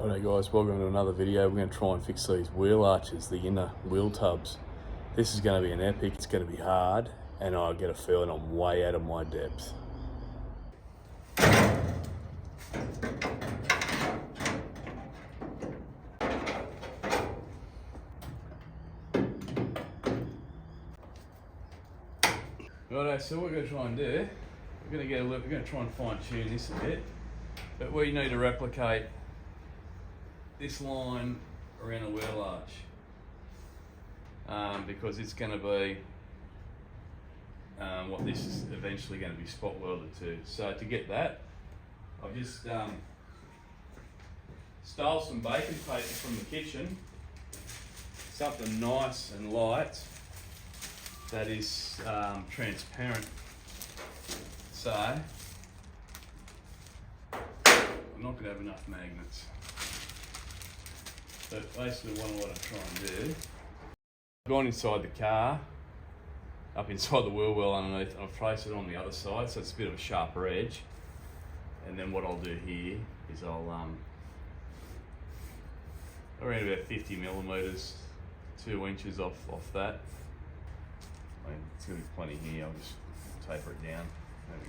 Righto guys, welcome to another video. We're going to try and fix these wheel arches, the inner wheel tubs. This is going to be an epic, it's going to be hard, and I get a feeling I'm way out of my depth. Righto, so what we're going to try and do, we're going to try and fine tune this a bit, but we need to replicate this line around the wheel arch because it's going to be what this is eventually going to be spot welded to. So to get that, I've just stole some baking paper from the kitchen, something nice and light that is transparent. So I'm not going to have enough magnets. So basically what I'm trying to do, I've gone inside the car, up inside the wheel well underneath, and I've traced it on the other side, so it's a bit of a sharper edge. And then what I'll do here is I'll around about 50 millimeters, 2 inches off that. I mean, it's going to be plenty here, I'll just taper it down. There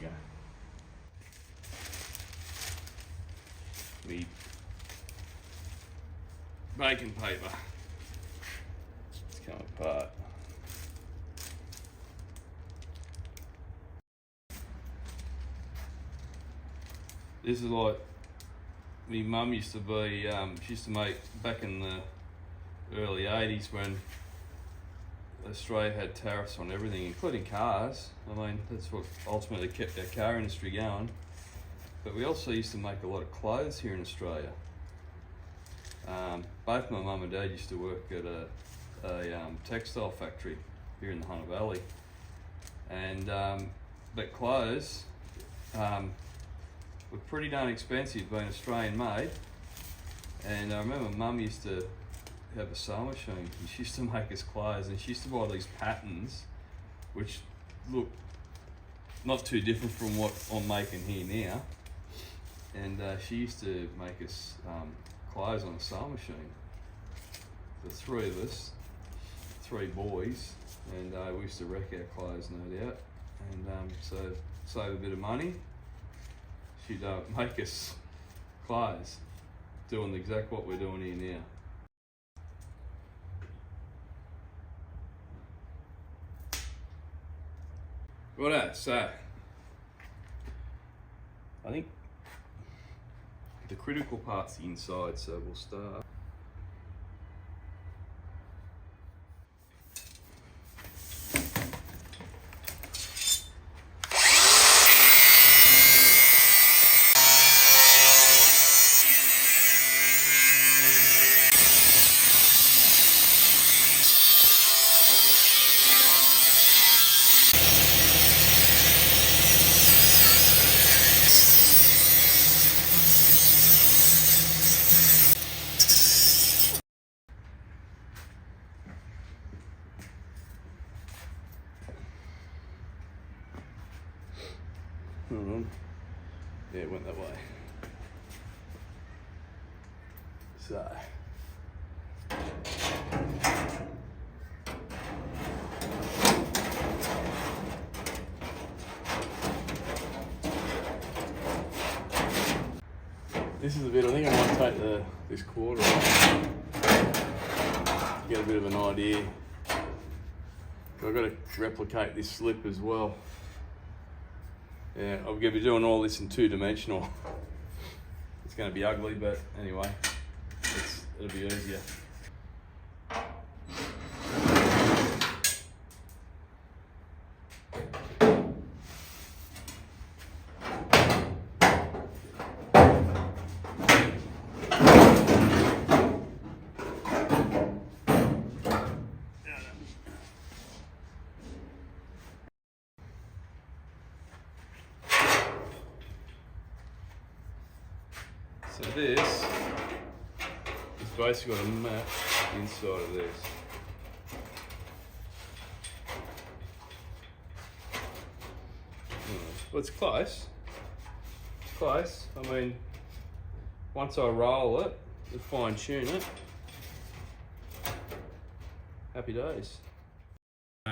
we go. Baking paper. It's come apart. This is like my mum used to be, she used to make back in the early 80s when Australia had tariffs on everything, including cars. I mean, that's what ultimately kept our car industry going. But we also used to make a lot of clothes here in Australia. Both my mum and dad used to work at a textile factory here in the Hunter Valley, and but clothes were pretty darn expensive being Australian made. And I remember Mum used to have a sewing machine, and she used to make us clothes, and she used to buy these patterns which look not too different from what I'm making here now, and she used to make us clothes on a sewing machine. The three of us, 3 boys, and we used to wreck our clothes, no doubt. And so save a bit of money. She'd make us clothes, doing exactly what we're doing here now. Righto, so I think the critical part's the inside, so we'll start. Hold on. Yeah, it went that way. So. This is a bit, I think I might take this quarter off to get a bit of an idea. I've got to replicate this slip as well. Yeah, I'm going to be doing all this in 2-dimensional. It's going to be ugly, but anyway, it'll be easier. So this is basically got a match inside of this. Well, it's close. It's close. I mean, once I roll it, to fine tune it. Happy days.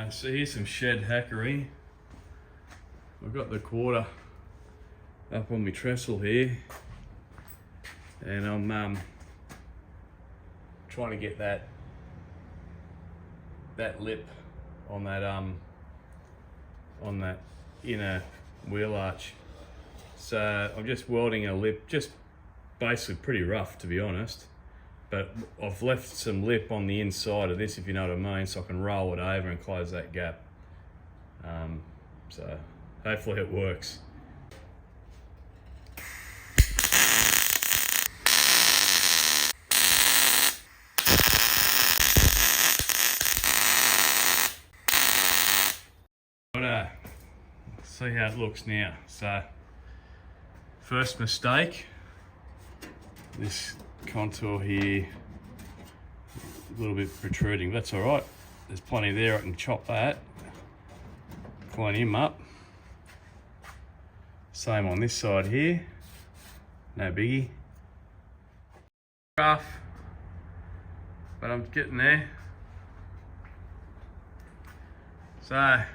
So here's some shed hackery. I've got the quarter up on my trestle here, and I'm trying to get that lip on that inner wheel arch. So I'm just welding a lip, just basically pretty rough, to be honest, but I've left some lip on the inside of this, if you know what I mean, so I can roll it over and close that gap. So hopefully it works. See how it looks now. So first mistake, this contour here a little bit protruding. That's all right, there's plenty there. I can chop that, clean him up. Same on this side here, no biggie. Rough, but I'm getting there. So I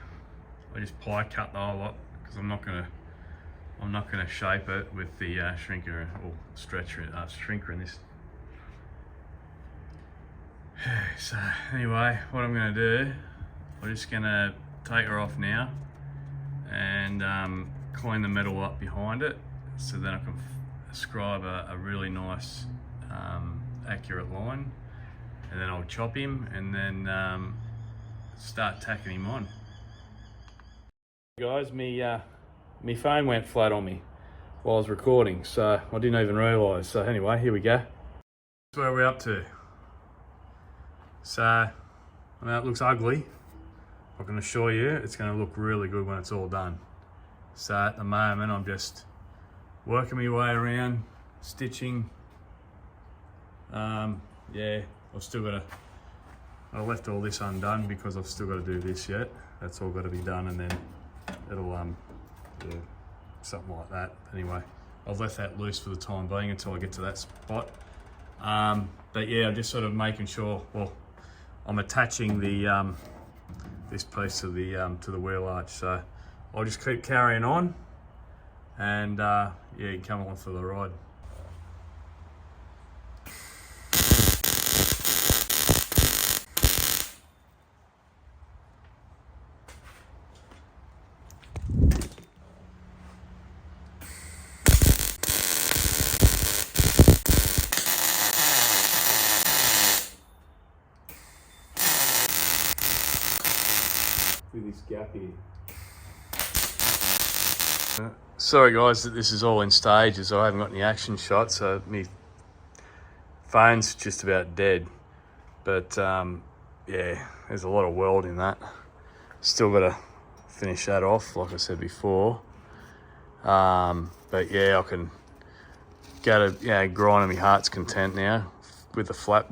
just pie cut the whole lot because I'm not gonna shape it with the shrinker or shrinker in this. So anyway, what I'm gonna do, I'm just gonna take her off now and clean the metal up behind it, so then I can scribe a really nice accurate line, and then I'll chop him and then start tacking him on. Guys, my phone went flat on me while I was recording, so I didn't even realise. So anyway, here we go. That's where we're up to. So, I know it looks ugly. I can assure you it's going to look really good when it's all done. So at the moment I'm just working my way around, stitching. Yeah, I left all this undone because I've still got to do this yet. That's all got to be done, and then it'll do something like that. Anyway, I've left that loose for the time being until I get to that spot. But yeah, I'm just sort of making sure, well, I'm attaching the this piece to the wheel arch, so I'll just keep carrying on, and yeah, you can come along for the ride. This gap here. Sorry guys that this is all in stages. I haven't got any action shots, so my phone's just about dead. But yeah, there's a lot of weld in that. Still got to finish that off, like I said before. But yeah, I can go to grinding my heart's content now with the flat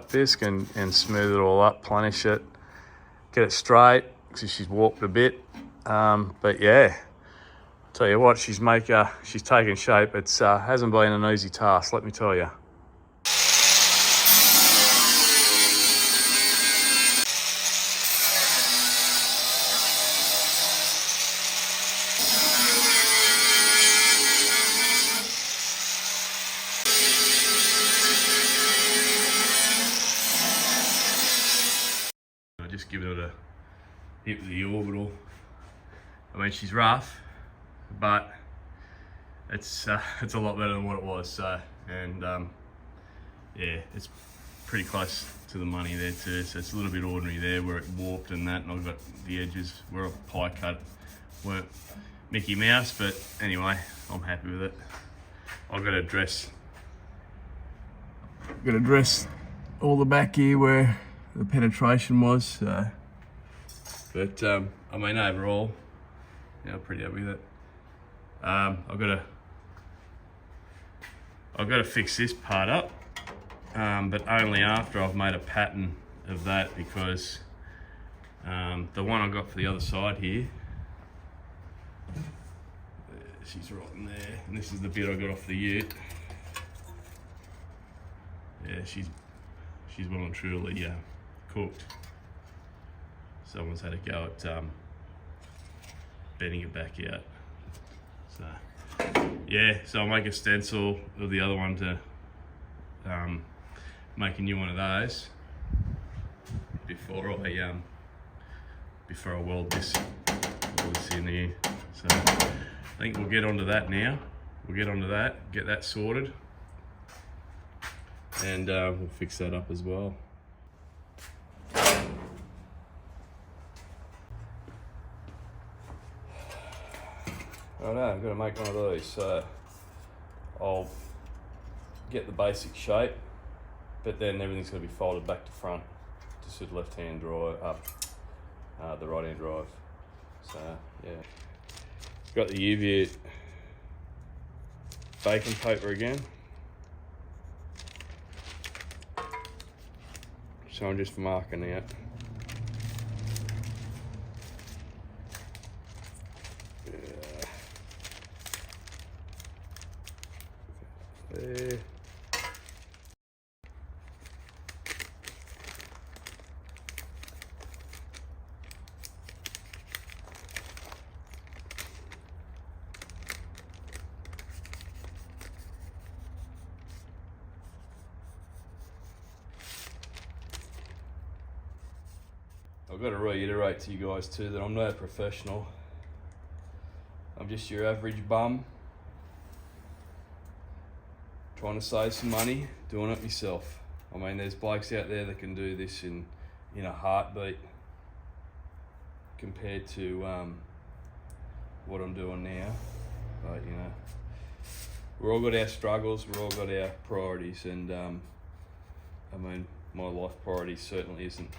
disc, and smooth it all up, plenish it, get it straight, because she's warped a bit. But yeah, tell you what, she's taken shape. It's hasn't been an easy task, let me tell you. Just giving it a hit with the orbital. I mean, she's rough, but it's a lot better than what it was. So, and yeah, it's pretty close to the money there too. So it's a little bit ordinary there where it warped and that, and I've got the edges where I've pie cut weren't Mickey Mouse, but anyway, I'm happy with it. I've got to dress all the back here where the penetration was. So. But I mean, overall, yeah, I'm pretty happy with it. I've got to fix this part up, but only after I've made a pattern of that, because the one I got for the other side here, she's right in there, and this is the bit I got off the ute. yeah, she's well and truly cooked. Someone's had a go at bending it back out. So yeah, so I'll make a stencil of the other one to make a new one of those before I weld this in here. So I think we'll get onto that now. We'll get onto that, get that sorted, and we'll fix that up as well. I know, I've got to make one of these, so I'll get the basic shape, but then everything's going to be folded back to front to suit left-hand drive, the right-hand drive. So yeah, got the UV baking paper again. So I'm just marking out. There. I've got to reiterate to you guys too that I'm no professional. I'm just your average bum trying to save some money, doing it myself. I mean, there's blokes out there that can do this in a heartbeat compared to what I'm doing now. But you know, we're all got our struggles, we're all got our priorities, and I mean, my life priority certainly isn't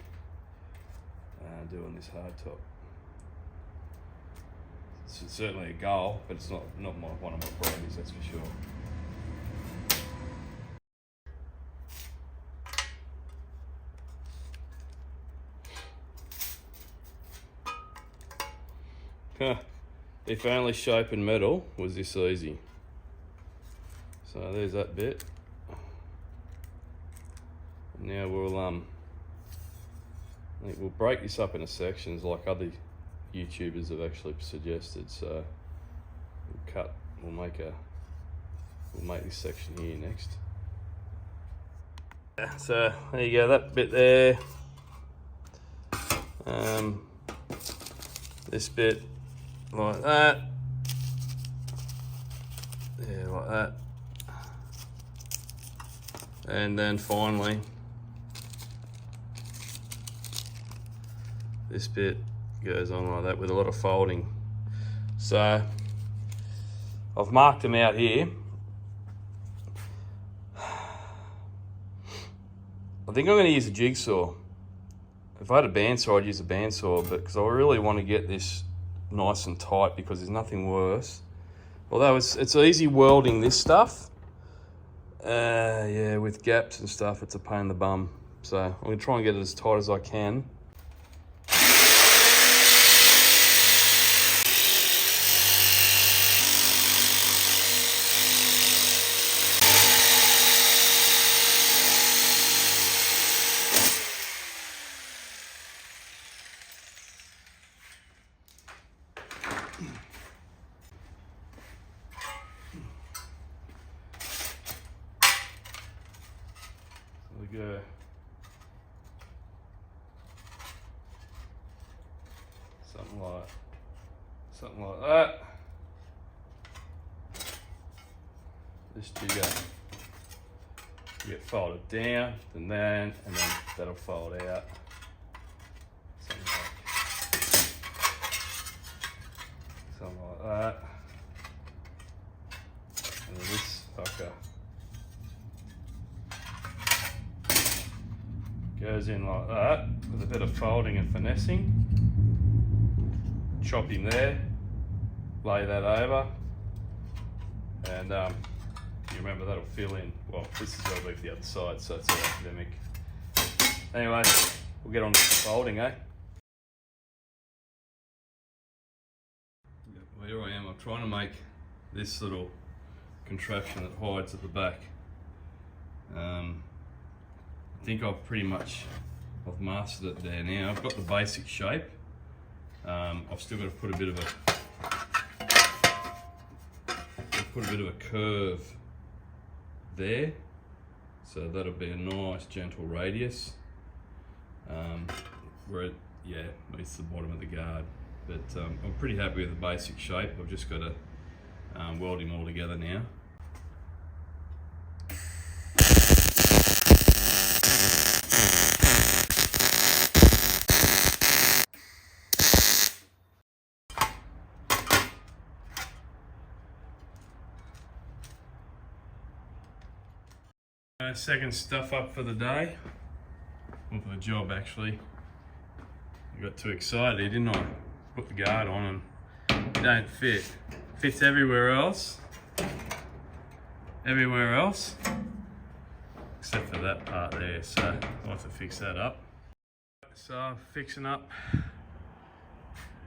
doing this hardtop. It's certainly a goal, but it's not one of my priorities, that's for sure. If only shaping metal was this easy. So there's that bit. Now we'll break this up into sections like other YouTubers have actually suggested. So we'll make this section here next. So there you go, that bit there. This bit like that. Yeah, like that. And then finally, this bit goes on like that with a lot of folding. So I've marked them out here. I think I'm going to use a jigsaw. If I had a bandsaw, I'd use a bandsaw, but because I really want to get this nice and tight, because there's nothing worse. Although it's easy welding this stuff. Yeah, with gaps and stuff, it's a pain in the bum. So I'm going to try and get it as tight as I can. Go. Something like that. This jigger get folded down, and then that'll fold out. Something like that. And then this fucker goes in like that with a bit of folding and finessing. Chop him there, lay that over, and you remember that'll fill in. Well, this is got to be for the other side, so it's all academic. Anyway, we'll get on to the folding, eh? Well, here I am. I'm trying to make this little contraption that hides at the back. think I've mastered it there now. I've got the basic shape. I've still got to put a bit of a curve there, so that'll be a nice gentle radius where it meets the bottom of the guard. But I'm pretty happy with the basic shape. I've just got to weld him all together now. Second stuff up for the day, or for the job actually. I got too excited, didn't I? Put the guard on and it don't fit. Fits everywhere else. Except for that part there, so I'll have to fix that up. So fixing up.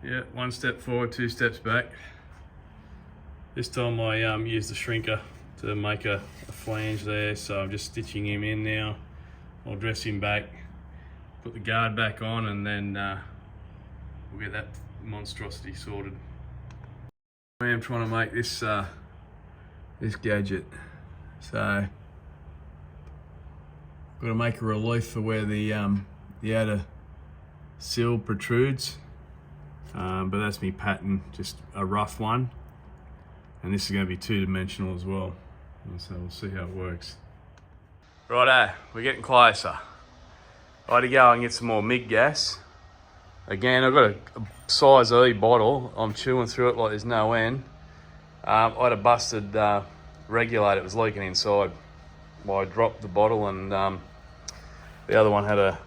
Yeah, 1 step forward, 2 steps back. This time I used the shrinker to make a flange there, so I'm just stitching him in now. I'll dress him back, put the guard back on, and then we'll get that monstrosity sorted. I am trying to make this this gadget, so I've got to make a relief for where the outer sill protrudes, but that's me pattern, just a rough one, and this is going to be 2-dimensional as well. So we'll see how it works. Righto, we're getting closer. I had to go and get some more MIG gas. Again, I've got a size E bottle. I'm chewing through it like there's no end. I had a busted regulator. It was leaking inside. Well, I dropped the bottle, and the other one had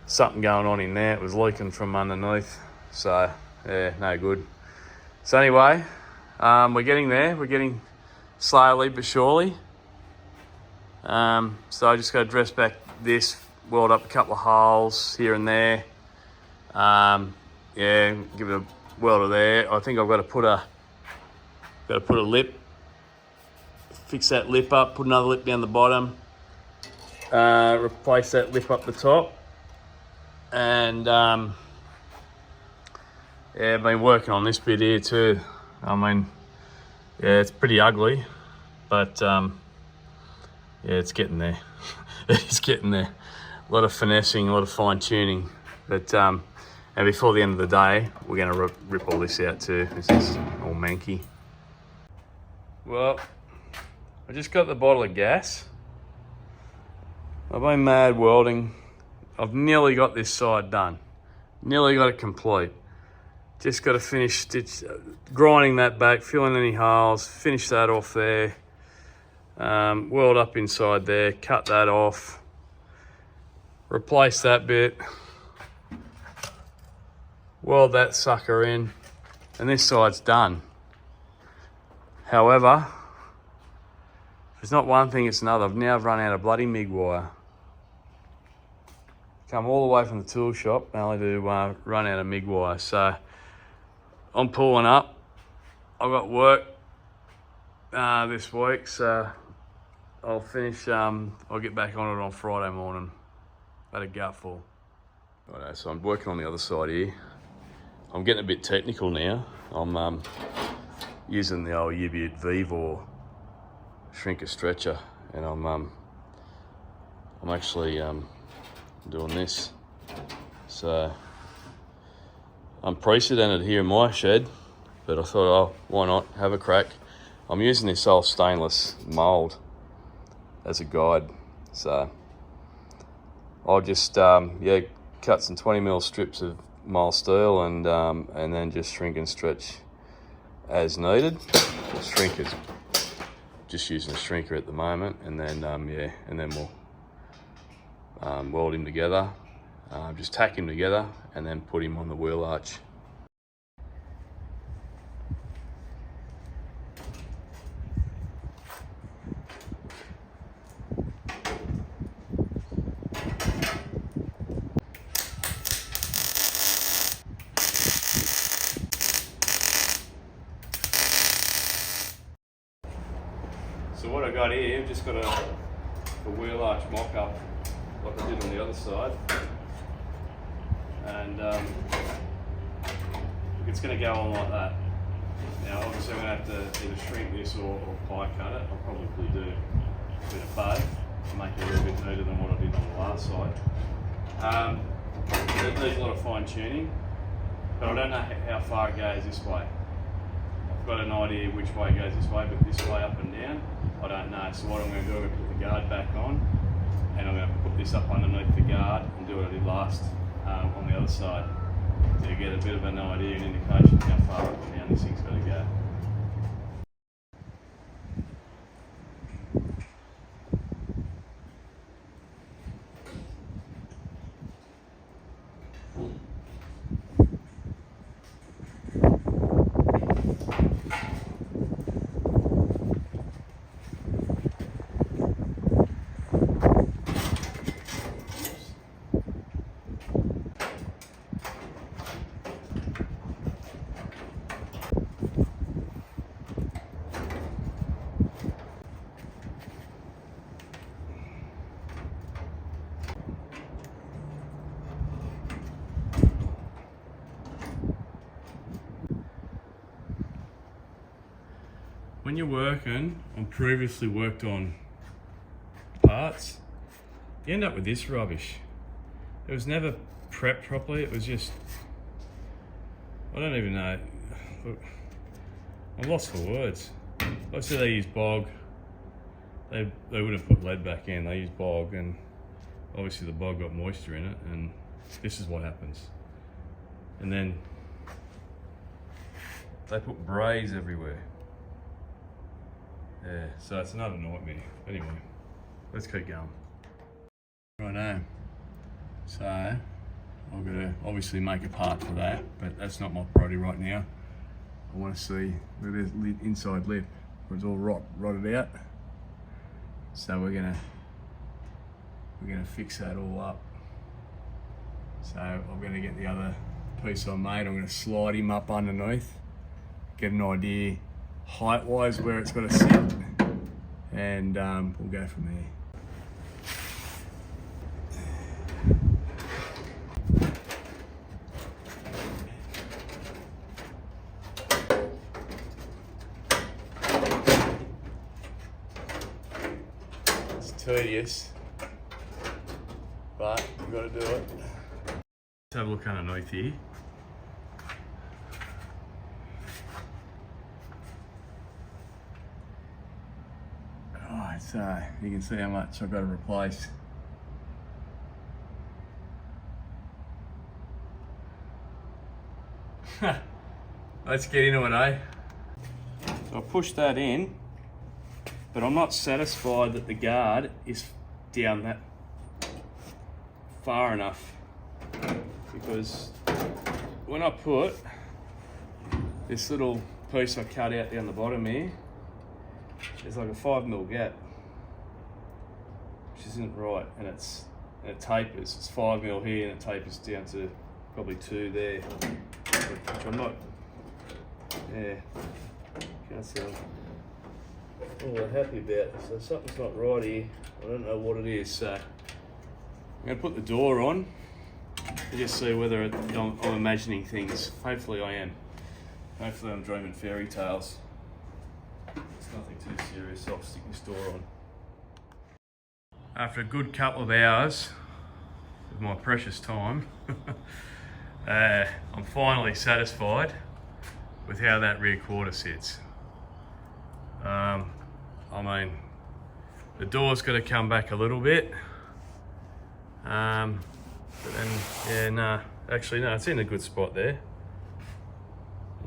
something going on in there. It was leaking from underneath. So yeah, no good. So anyway, we're getting there. We're getting slowly but surely. So I just got to dress back this, weld up a couple of holes here and there. Yeah, give it a welder there. I think I've got to put a lip, fix that lip up, put another lip down the bottom, replace that lip up the top, and yeah, I've been working on this bit here too. I mean, yeah, it's pretty ugly, but yeah, it's getting there. It's getting there. A lot of finessing, a lot of fine tuning, but and before the end of the day, we're going to rip all this out too. This is all manky. Well, I just got the bottle of gas. I've been mad welding. I've nearly got this side done. Nearly got it complete. Just got to finish grinding that back, filling any holes, finish that off there. Weld up inside there, cut that off. Replace that bit. Weld that sucker in, and this side's done. However, if it's not one thing, it's another. I've now run out of bloody MIG wire. Come all the way from the tool shop only to run out of MIG wire. So I'm pulling up. I've got work this week, so I'll finish. I'll get back on it on Friday morning. Had a gutful. Righto, so I'm working on the other side here. I'm getting a bit technical now. I'm using the old U-Butte V-Vor shrinker stretcher, and I'm actually doing this. So unprecedented here in my shed, but I thought, oh, why not have a crack? I'm using this old stainless mold as a guide, so I'll just yeah, cut some 20mm strips of mild steel and then just shrink and stretch as needed. The shrinker's just using a shrinker at the moment, and then yeah, and then we'll weld him together, just tack him together, and then put him on the wheel arch. So what I got here, I've just got a wheel arch mock-up like I did on the other side. And it's going to go on like that. Now obviously I'm going to have to either shrink this or pie cut it. I'll probably do a bit of both to make it a little bit neater than what I did on the last side. It needs a lot of fine tuning, but I don't know how far it goes this way. I've got an idea which way it goes this way, but this way up and down, I don't know. So what I'm going to do, I'm going to put the guard back on, and I'm going to put this up underneath the guard and do what I did last on the other side to get a bit of an idea, an indication how far up and down this thing's going to go. When you're working on previously worked on parts, you end up with this rubbish. It was never prepped properly. It was just, I don't even know. Look, I'm lost for words. Like I said, they use bog. They wouldn't put lead back in. They use bog, and obviously the bog got moisture in it, and this is what happens. And then they put brays everywhere. Yeah, so it's another nightmare. Anyway, let's keep going. Righto. So, I'm gonna obviously make a part for that, but that's not my priority right now. I want to see where there's inside lip, where it's all rotted out. So we're gonna fix that all up. So I'm gonna get the other piece I made. I'm gonna slide him up underneath, get an idea height-wise where it's got to sit, and we'll go from there. It's tedious, but you've got to do it. Let's have a look underneath here. So you can see how much I've got to replace. Let's get into it, eh? So I pushed that in, but I'm not satisfied that the guard is down that far enough, because when I put this little piece I cut out down the bottom here, there's like a 5mm gap, which isn't right, and it tapers. It's 5mm here and it tapers down to probably 2 there, which I'm not, yeah, can't say I'm all that happy about. So something's not right here. I don't know what it is. So I'm going to put the door on and just see whether I'm imagining things. Hopefully I am. Hopefully I'm dreaming fairy tales. It's nothing too serious. I'll stick this door on. After a good couple of hours of my precious time, I'm finally satisfied with how that rear quarter sits. I mean, the door's got to come back a little bit, but then, yeah, no, actually no, it's in a good spot there.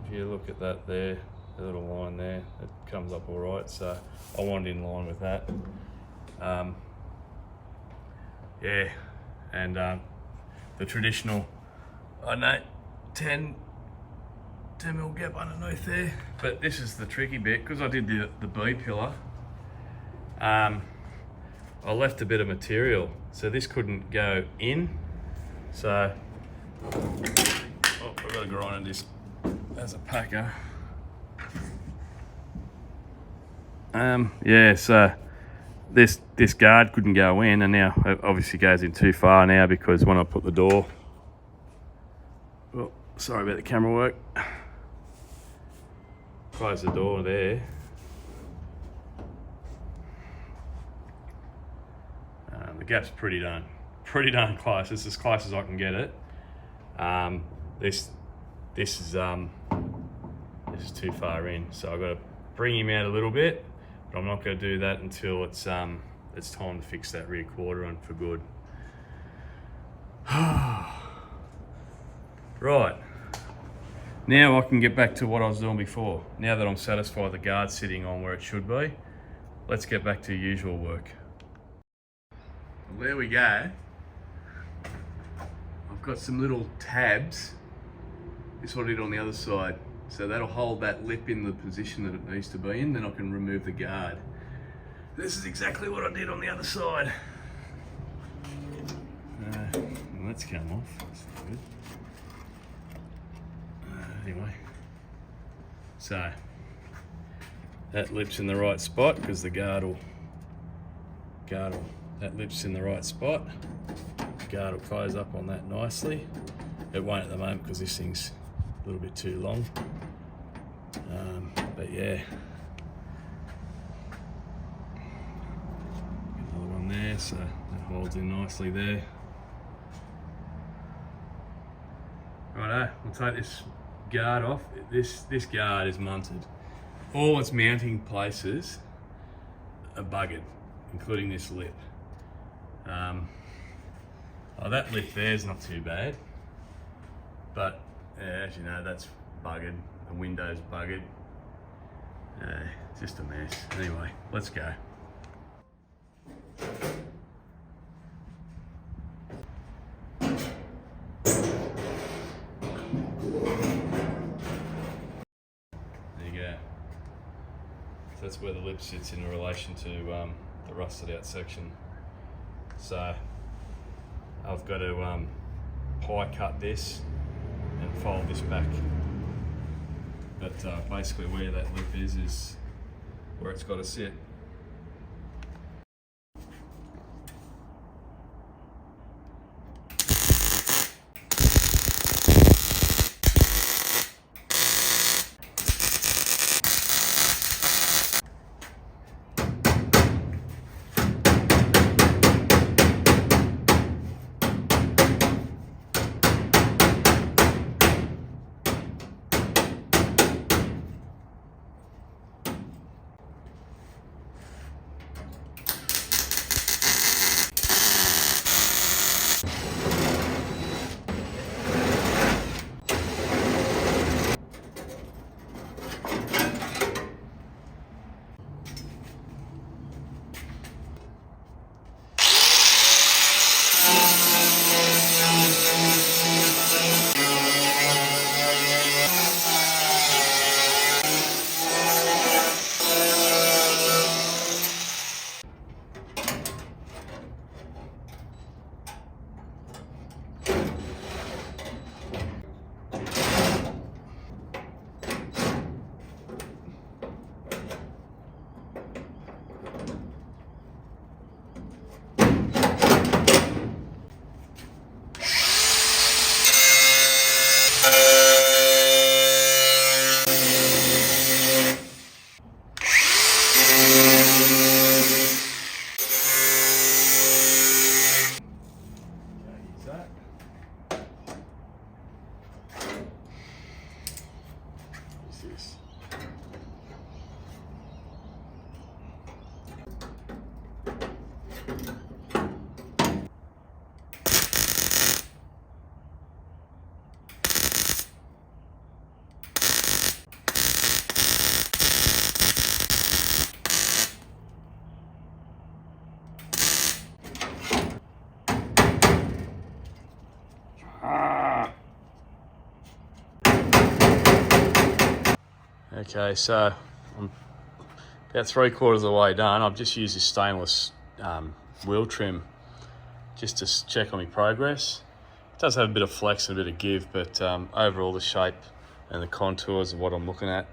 If you look at that there, the little line there, it comes up all right, so I want it in line with that. Yeah, and the traditional, I know, 10mm gap underneath there, but this is the tricky bit, because I did the B pillar. I left a bit of material, so this couldn't go in, so I've got to grind this as a packer. Yeah, so this guard couldn't go in, and now it obviously goes in too far now because when I put the door, well, sorry about the camera work, close the door there. The gap's pretty darn close. It's as close as I can get it. This is too far in, so I've got to bring him out a little bit, but I'm not going to do that until it's time to fix that rear quarter on for good. Right, now I can get back to what I was doing before. Now that I'm satisfied the guard's sitting on where it should be, let's get back to usual work. Well, there we go. I've got some little tabs. This is what I did on the other side. So that'll hold that lip in the position that it needs to be in, then I can remove the guard. This is exactly what I did on the other side. Let's come off. That's not good. Anyway, so that lip's in the right spot because the guard will, that lip's in the right spot. Guard will close up on that nicely. It won't at the moment because this thing's a little bit too long. But yeah, another one there, so that holds in nicely there. Righto, we'll take this guard off. This guard is mounted. All its mounting places are buggered, including this lip. Oh, that lip there's not too bad, but as you know, that's buggered. The window's buggered. Just a mess. Anyway, let's go. That's where the lip sits in relation to the rusted out section. So I've got to pie cut this and fold this back. But basically where that lip is where it's got to sit. Okay, so I'm about 3/4 of the way done. I've just used this stainless wheel trim just to check on my progress. It does have a bit of flex and a bit of give, but overall the shape and the contours of what I'm looking at,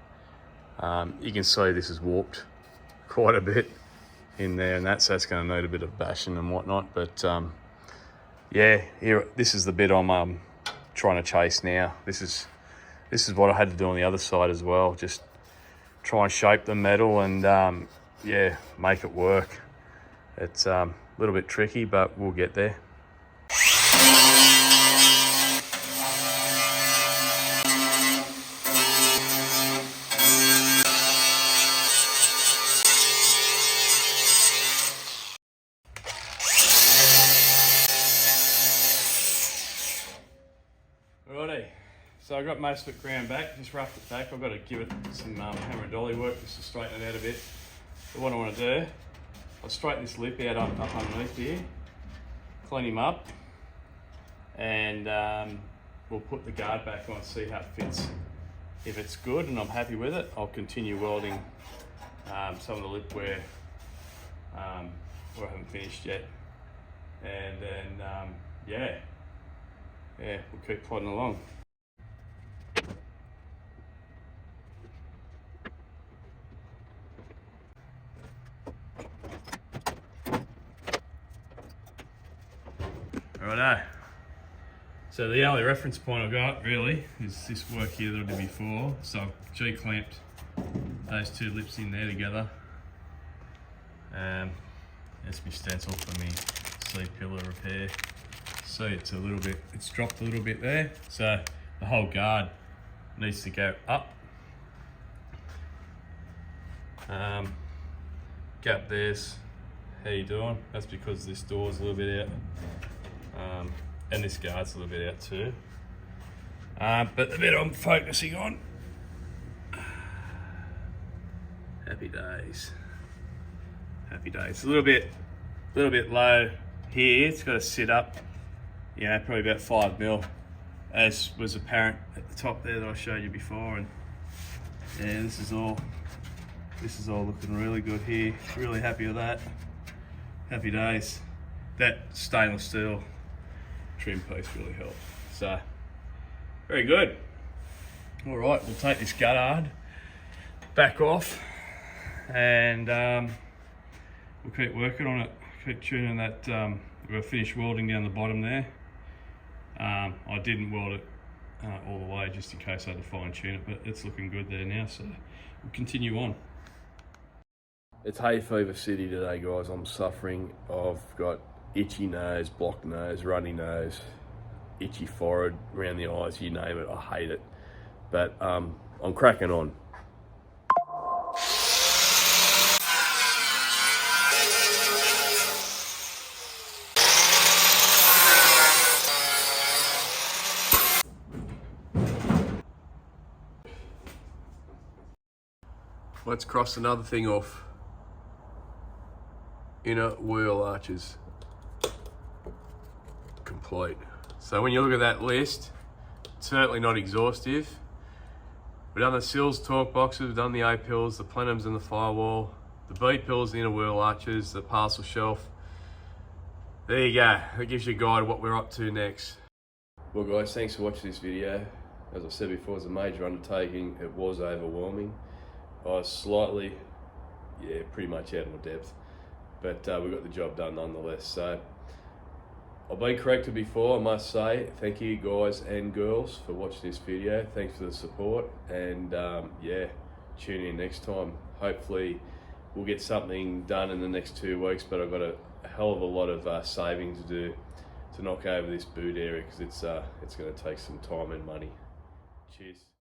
you can see this is warped quite a bit. in there and so that's going to need a bit of bashing and whatnot. But yeah, here, this is the bit I'm trying to chase now. This is what I had to do on the other side as well. Just try and shape the metal and yeah, make it work. It's a little bit tricky, but we'll get there. Righty, so I got most of it ground back, just roughed it back. I've got to give it some hammer and dolly work just to straighten it out a bit. But what I want to do, I'll straighten this lip out up underneath here, clean him up, and we'll put the guard back on, see how it fits. If it's good and I'm happy with it, I'll continue welding some of the lip where I haven't finished yet. And then, yeah, we'll keep plodding along. Righto. So the only reference point I've got really is this work here that I did before. So I've G-clamped those two lips in there together. That's my stencil for me C-pillar repair. See, it's dropped a little bit there. So the whole guard needs to go up. Gap there's, how you doing? That's because this door's a little bit out. And this guard's a little bit out too. But the bit I'm focusing on, happy days. Happy days. A little bit low here. It's got to sit up, you know, probably about 5 mil, as was apparent at the top there that I showed you before. And yeah, this is all looking really good here. Really happy with that. Happy days. That stainless steel trim piece really helped. So very good. All right, we'll take this guard back off and we'll keep working on it. Keep tuning that. We'll finish welding down the bottom there. I didn't weld it all the way just in case I had to fine tune it, but it's looking good there now, so we'll continue on. It's hay fever city today, guys. I'm suffering. I've got itchy nose, blocked nose, runny nose, itchy forehead, around the eyes, you name it. I hate it. But I'm cracking on. Let's cross another thing off. Inner wheel arches. Complete. So when you look at that list, it's certainly not exhaustive. We've done the sills, torque boxes, we've done the A-pills, the plenums and the firewall, the B-pills, the inner wheel arches, the parcel shelf. There you go. That gives you a guide of what we're up to next. Well guys, thanks for watching this video. As I said before, it's a major undertaking. It was overwhelming. I was slightly, pretty much out of my depth, but we got the job done nonetheless. So I've been corrected before, I must say. Thank you guys and girls for watching this video. Thanks for the support, and tune in next time. Hopefully we'll get something done in the next 2 weeks, but I've got a hell of a lot of saving to do to knock over this boot area, because it's going to take some time and money. Cheers.